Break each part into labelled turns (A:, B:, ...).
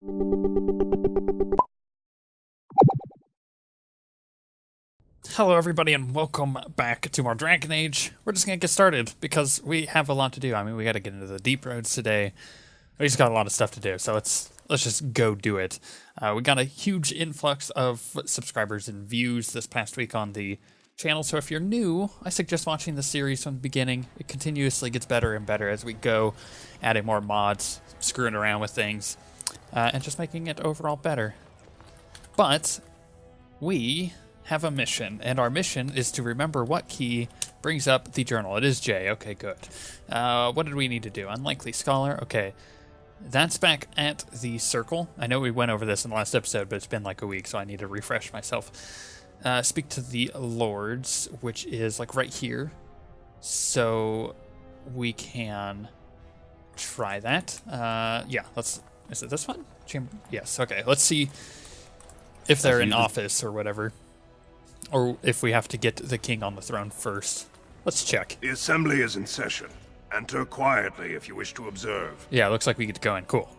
A: Hello everybody and welcome back to more Dragon Age. We're just gonna get started because we have a lot to do. I mean, we gotta get into the deep roads today. We just got a lot of stuff to do, so let's just go do it. We got a huge influx of subscribers and views this past week on the channel, so if you're new, I suggest watching the series from the beginning. It continuously gets better and better as we go, adding more mods, screwing around with things, and just making it overall better. But we have a mission, and our mission is to remember what key brings up the journal. It is J. Okay, good. What did we need to do? Unlikely Scholar. Okay. That's back at the circle. I know we went over this in the last episode, but it's been like a week, so I need to refresh myself. Speak to the Lords, which is like right here. So we can try that. Yeah, is it this one? Chamber? Yes, okay. Let's see if they're in office or whatever. Or if we have to get the king on the throne first. Let's check.
B: The assembly is in session. Enter quietly if you wish to observe.
A: Yeah, looks like we get to go in. Cool.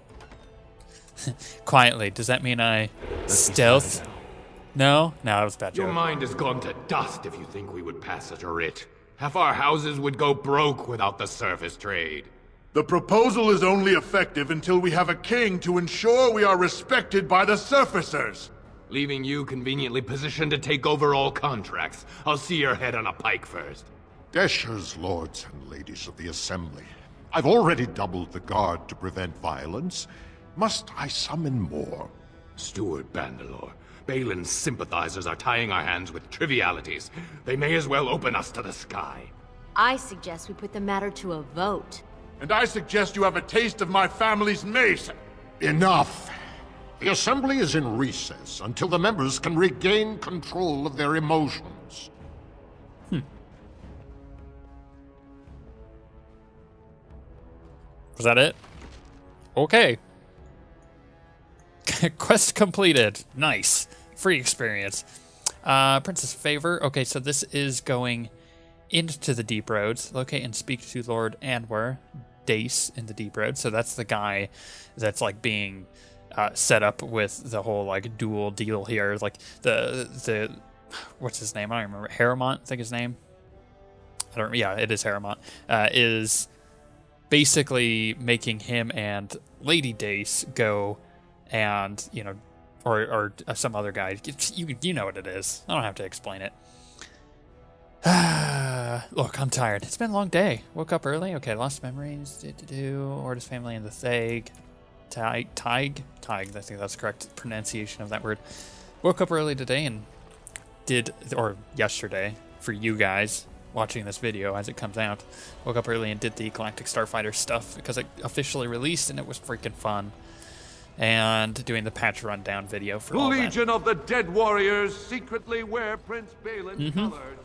A: Quietly. Does that mean I stealth? No? No, that was a bad joke.
C: Your mind has gone to dust if you think we would pass such a writ. Half our houses would go broke without the surface trade.
B: The proposal is only effective until we have a king to ensure we are respected by the surfacers.
C: Leaving you conveniently positioned to take over all contracts. I'll see your head on a pike first.
D: Dashers, lords and ladies of the assembly. I've already doubled the guard to prevent violence. Must I summon more?
C: Steward Bandalore, Balin's sympathizers are tying our hands with trivialities. They may as well open us to the sky.
E: I suggest we put the matter to a vote.
B: And I suggest you have a taste of my family's mace.
D: Enough! The assembly is in recess until the members can regain control of their emotions.
A: Was that it? Okay. Quest completed. Nice. Free experience. Princess Favor. Okay, so this is going into the deep roads. Locate and speak to Lord Anwar, Dace in the deep roads. So that's the guy that's like being set up with the whole like dual deal here. Like the what's his name? I don't remember. Harrimont, I think his name. Yeah, it is Harrimont. Is basically making him and Lady Dace go and, you know, or some other guy. You know what it is. I don't have to explain it. Look, I'm tired. It's been a long day. Woke up early. Okay, lost memories. Orda's family in the Thag. Tig. I think that's the correct pronunciation of that word. Woke up early today and or yesterday for you guys watching this video as it comes out. Woke up early and did the Galactic Starfighter stuff because it officially released and it was freaking fun. And doing the patch rundown video for all that.
F: Legion of the Dead Warriors secretly wear Prince Balin colored.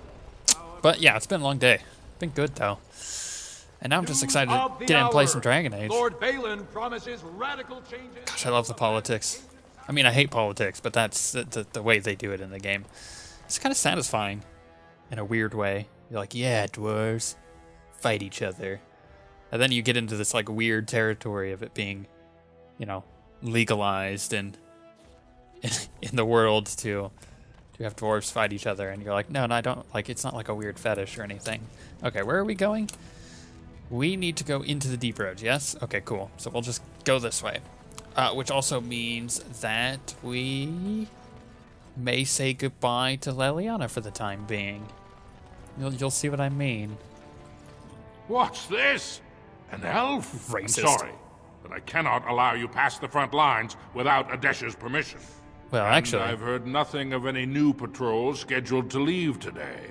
A: But yeah, it's been a long day. Been good though. And now I'm just excited to get in and play some Dragon Age.
F: Lord Balin promises radical changes.
A: Gosh, I love the politics. I mean, I hate politics, but that's the way they do it in the game. It's kind of satisfying in a weird way. You're like, yeah, dwarves, fight each other. And then you get into this like weird territory of it being, you know, legalized and in the world to have dwarves fight each other. And you're like, no, I don't, like, it's not like a weird fetish or anything. Okay, where are we going? We need to go into the deep roads, yes? Okay, cool. So we'll just go this way. Which also means that we may say goodbye to Leliana for the time being. You'll see what I mean.
B: What's this? An elf?
A: Racist.
B: I'm sorry, but I cannot allow you past the front lines without Adesh's permission.
A: Well,
B: And
A: actually,
B: I've heard nothing of any new patrols scheduled to leave today.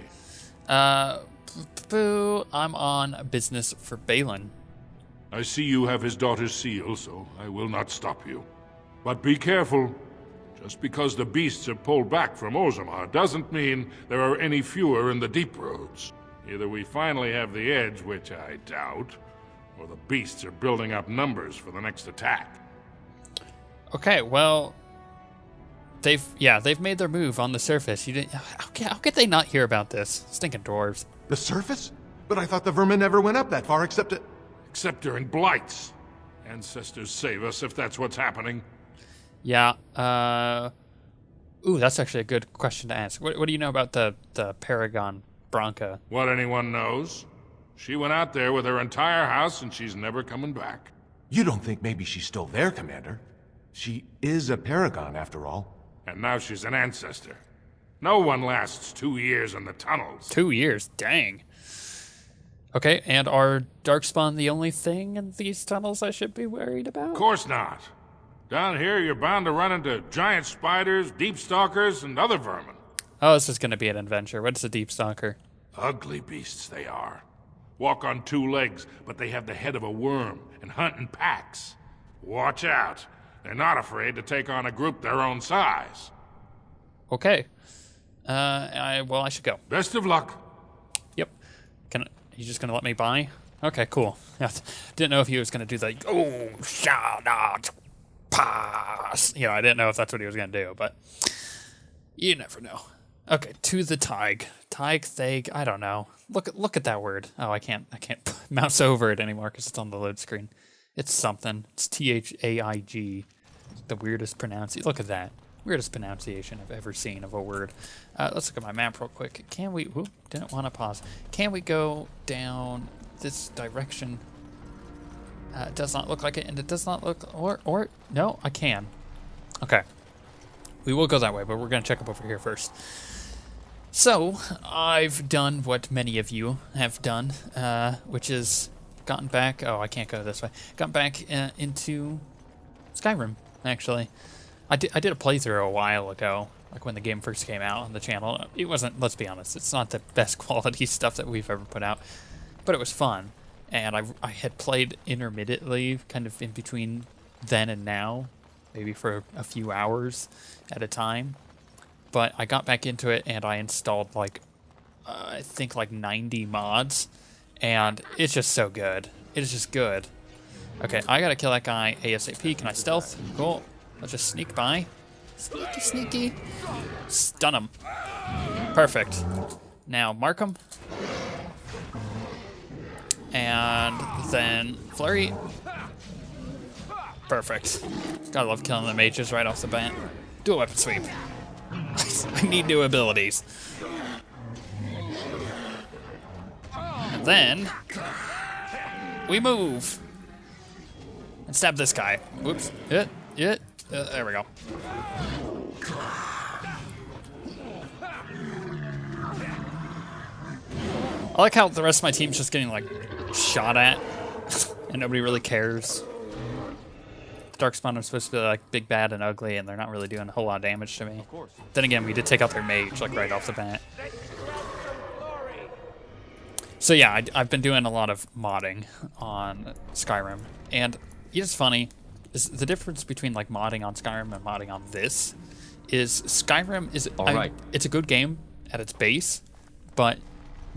A: boo, I'm on business for Balin.
B: I see you have his daughter's seal, so I will not stop you. But be careful. Just because the beasts have pulled back from Orzammar doesn't mean there are any fewer in the deep roads. Either we finally have the edge, which I doubt, or the beasts are building up numbers for the next attack.
A: Okay, well, they've made their move on the surface. You didn't. How could they not hear about this? Stinking dwarves.
G: The surface? But I thought the vermin never went up that far except
B: during blights. Ancestors save us if that's what's happening.
A: Yeah. Ooh, that's actually a good question to ask. What do you know about the Paragon Bronca?
B: What anyone knows? She went out there with her entire house and she's never coming back.
G: You don't think maybe she's still there, Commander? She is a paragon, after all.
B: And now she's an ancestor. No one lasts 2 years in the tunnels.
A: 2 years? Dang. Okay, and are Darkspawn the only thing in these tunnels I should be worried about?
B: Of course not. Down here, you're bound to run into giant spiders, deep stalkers, and other vermin.
A: Oh, this is going to be an adventure. What's a deep stalker?
B: Ugly beasts they are. Walk on 2 legs, but they have the head of a worm and hunt in packs. Watch out. They're not afraid to take on a group their own size.
A: Okay. Well, I should go.
B: Best of luck.
A: Yep. He's just gonna let me buy? Okay, cool. Yeah, didn't know if he was gonna do the shall not pass. You know, I didn't know if that's what he was gonna do, but you never know. Okay, to the Tig. Tig, Thag, I don't know. Look at that word. Oh, I can't mouse over it anymore because it's on the load screen. It's something. It's Thaig. The weirdest pronunciation. Look at that. Weirdest pronunciation I've ever seen of a word. Let's look at my map real quick. Can we... Whoop, didn't want to pause. Can we go down this direction? It does not look like it, and it does not look... Or no, I can. Okay. We will go that way, but we're going to check up over here first. So, I've done what many of you have done, which is gotten back... Oh, I can't go this way. Gotten back into Skyrim, actually. I did a playthrough a while ago, like when the game first came out on the channel. It wasn't, let's be honest, it's not the best quality stuff that we've ever put out, but it was fun. And I had played intermittently, kind of in between then and now, maybe for a few hours at a time. But I got back into it and I installed like, I think like 90 mods, and it's just so good. It is just good. Okay, I gotta kill that guy ASAP. Can I stealth? Cool. Let's just sneak by. Sneaky, sneaky. Stun him. Perfect. Now mark him. And then flurry. Perfect. Gotta love killing the mages right off the bat. Do a weapon sweep. I need new abilities. And then we move. And stab this guy. Whoops. There we go. I like how the rest of my team's just getting like shot at and nobody really cares. The Darkspawn are supposed to be like big, bad, and ugly, and they're not really doing a whole lot of damage to me. Then again, we did take out their mage like right off the bat. So yeah, I've been doing a lot of modding on Skyrim, and it's funny. Is the difference between like modding on Skyrim and modding on this is Skyrim is it's a good game at its base, but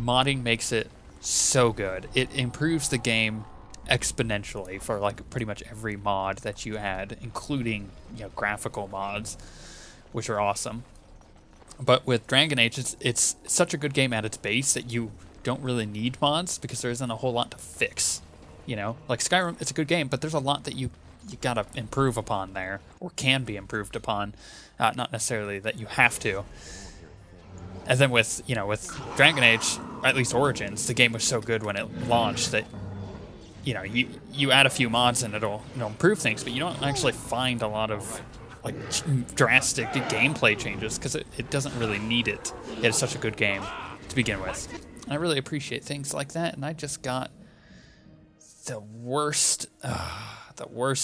A: modding makes it so good. It improves the game exponentially for like pretty much every mod that you add, including, you know, graphical mods, which are awesome. But with Dragon Age, it's such a good game at its base that you don't really need mods because there isn't a whole lot to fix. You know, like Skyrim, it's a good game, but there's a lot that you gotta improve upon there, or can be improved upon, not necessarily that you have to. And then with Dragon Age, at least Origins, the game was so good when it launched that, you know, you add a few mods and it'll improve things, but you don't actually find a lot of like drastic gameplay changes because it doesn't really need it. It's such a good game to begin with. And I really appreciate things like that, and I just got the worst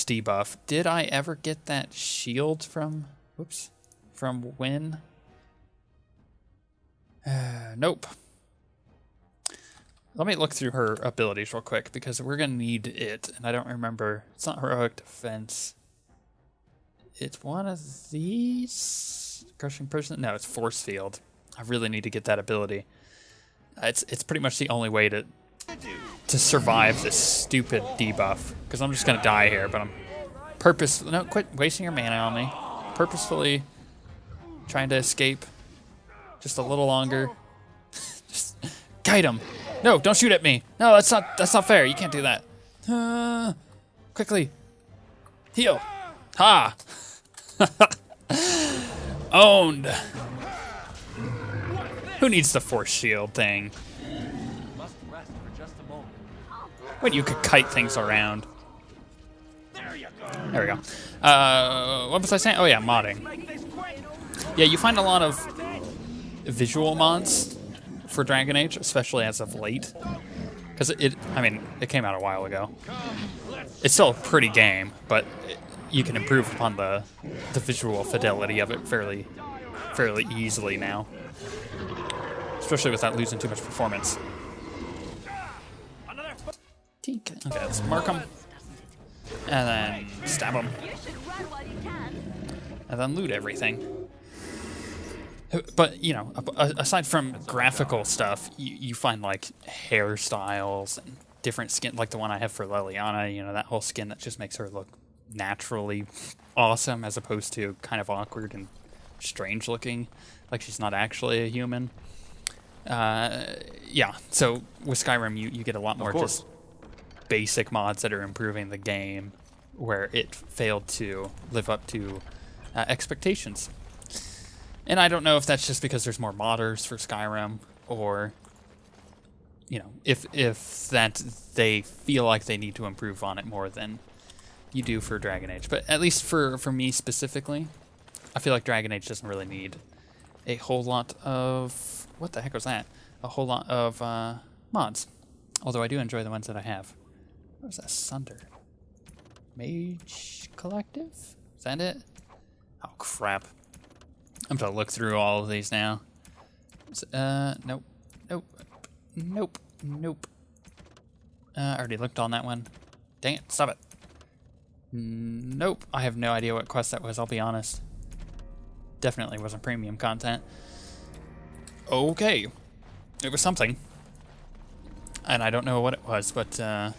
A: debuff. Did I ever get that shield from when? Nope. Let me look through her abilities real quick because we're gonna need it, and I don't remember. It's not heroic defense. It's one of these. Crushing person? No, it's force field. I really need to get that ability. It's pretty much the only way to survive this stupid debuff, because I'm just gonna die here. But I'm quit wasting your mana on me. Purposefully trying to escape just a little longer. Just kite him. No, don't shoot at me. No, that's not fair. You can't do that. Quickly heal. Ha. Owned. Who needs the force shield thing? Wait, you could kite things around. There we go. What was I saying? Oh yeah, modding. Yeah, you find a lot of visual mods for Dragon Age, especially as of late. Because I mean, it came out a while ago. It's still a pretty game, but you can improve upon the visual fidelity of it fairly easily now. Especially without losing too much performance. Okay, let's mark them. And then stab them. And then loot everything. But, you know, aside from graphical stuff, you find, like, hairstyles and different skin, like the one I have for Leliana, you know, that whole skin that just makes her look naturally awesome as opposed to kind of awkward and strange looking, like she's not actually a human. Yeah, so with Skyrim, you get a lot more just basic mods that are improving the game where it failed to live up to expectations. And I don't know if that's just because there's more modders for Skyrim, or, you know, if that they feel like they need to improve on it more than you do for Dragon Age. But at least for me specifically, I feel like Dragon Age doesn't really need a whole lot of... What the heck was that? A whole lot of mods. Although I do enjoy the ones that I have. What was that? Sunder. Mage Collective? Is that it? Oh, crap. I'm gonna look through all of these now. Nope. Nope. Nope. Nope. I already looked on that one. Dang it, stop it. Nope. I have no idea what quest that was, I'll be honest. Definitely wasn't premium content. Okay. It was something. And I don't know what it was, but I'm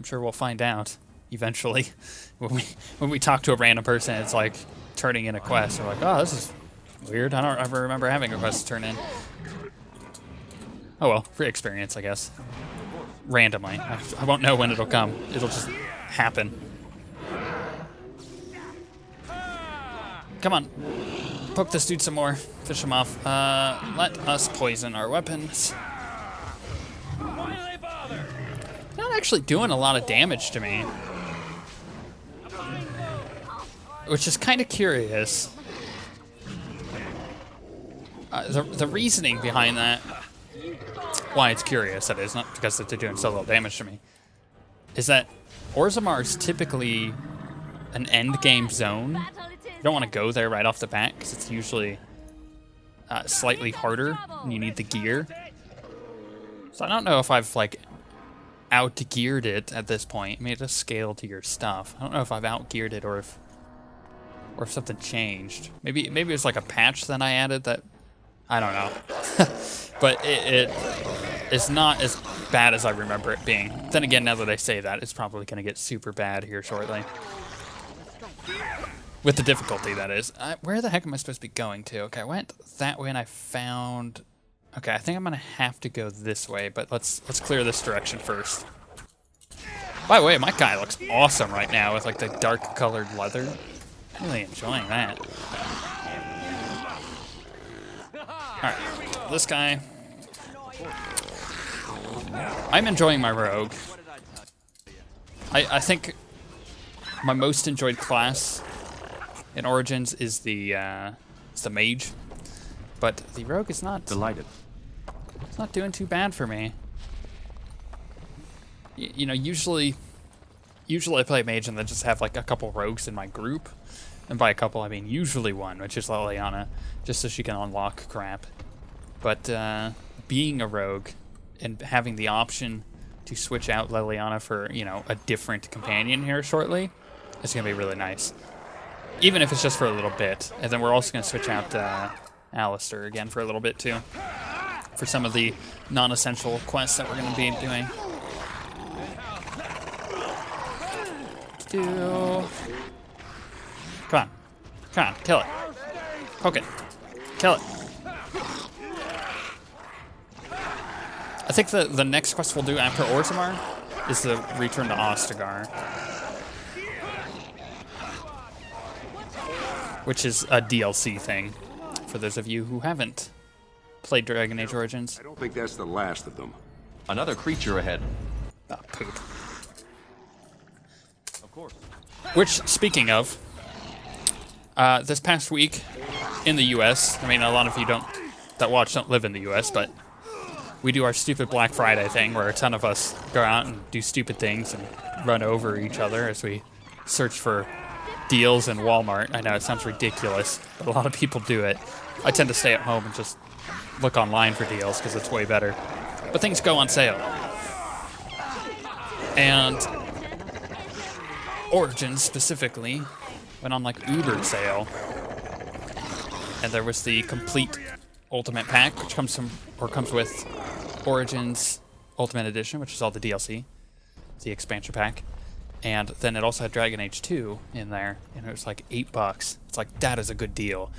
A: sure we'll find out eventually. When we talk to a random person, it's like turning in a quest. We're like, oh, this is weird. I don't ever remember having a quest to turn in. Oh well, free experience, I guess. Randomly. I won't know when it'll come. It'll just happen. Come on. Poke this dude some more. Fish him off. Let us poison our weapons. Not actually doing a lot of damage to me. Which is kind of curious. The reasoning behind that, why it's curious, that is, not because they're doing so little damage to me, is that Orzammar is typically an end game zone. You don't want to go there right off the bat because it's usually slightly harder and you need the gear. So I don't know if I've like out-geared it at this point. I mean, it does scale to your stuff. I don't know if I've out-geared it or if something changed. Maybe it's like a patch that I added that, I don't know. But it's not as bad as I remember it being. Then again, now that I say that, it's probably going to get super bad here shortly. With the difficulty, that is. Where the heck am I supposed to be going to? Okay, I went that way and I found... Okay, I think I'm going to have to go this way, but let's clear this direction first. By the way, my guy looks awesome right now with like the dark colored leather. Really enjoying that. Alright, this guy. I'm enjoying my rogue. I think my most enjoyed class in Origins is the mage, but the rogue is not
H: delighted.
A: It's not doing too bad for me. You know, usually I play mage and then just have like a couple rogues in my group, and by a couple I mean usually one, which is Leliana, just so she can unlock crap. But being a rogue and having the option to switch out Leliana for, you know, a different companion here shortly, it's gonna be really nice. Even if it's just for a little bit. And then we're also gonna switch out Alistair again for a little bit too, for some of the non-essential quests that we're gonna be doing. Come on, kill it. Poke it. Kill it. I think the next quest we'll do after Orzammar is the return to Ostagar. which is a DLC thing, for those of you who haven't played Dragon Age Origins.
H: I don't think that's the last of them.
G: Another creature ahead.
A: Ah, poop.
G: Of course.
A: Which, speaking of, this past week in the U.S., I mean, a lot of you that watch don't live in the U.S., but we do our stupid Black Friday thing where a ton of us go out and do stupid things and run over each other as we search for deals in Walmart. I know it sounds ridiculous, but a lot of people do it. I tend to stay at home and just look online for deals because it's way better. But things go on sale. And Origins specifically went on like Uber sale. And there was the complete Ultimate Pack, which comes with Origins Ultimate Edition, which is all the DLC, the expansion pack. And then it also had Dragon Age 2 in there, and it was like $8. It's like, that is a good deal.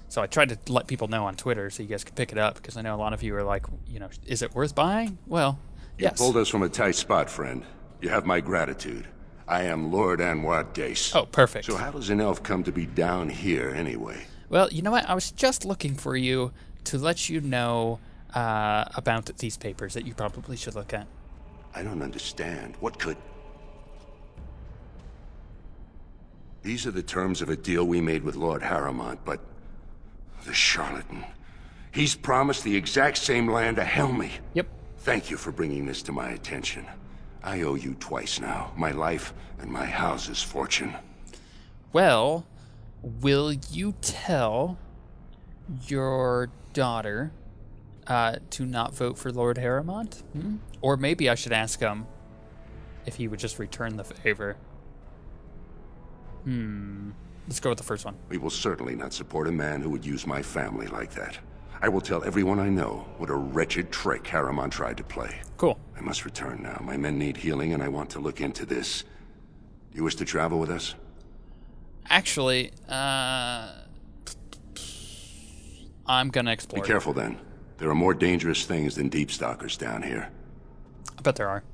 A: So I tried to let people know on Twitter so you guys could pick it up, because I know a lot of you are like, you know, is it worth buying? Well, yes.
H: You pulled us from a tight spot, friend. You have my gratitude. I am Lord Anwar Dace.
A: Oh, perfect.
H: So how does an elf come to be down here anyway?
A: Well, you know what? I was just looking for you to let you know about these papers that you probably should look at.
H: I don't understand. What could... These are the terms of a deal we made with Lord Harrowmont, but... the charlatan. He's promised the exact same land to Helmy.
A: Yep.
H: Thank you for bringing this to my attention. I owe you twice now. My life and my house's fortune.
A: Well, will you tell your daughter to not vote for Lord Harrowmont? Or maybe I should ask him if he would just return the favor. Let's go with the first one.
H: We will certainly not support a man who would use my family like that. I will tell everyone I know what a wretched trick Harrowmont tried to play.
A: Cool.
H: I must return now. My men need healing, and I want to look into this. You wish to travel with us?
A: Actually, I'm gonna explore.
H: Be careful then. There are more dangerous things than deep stalkers down here.
A: I bet there are.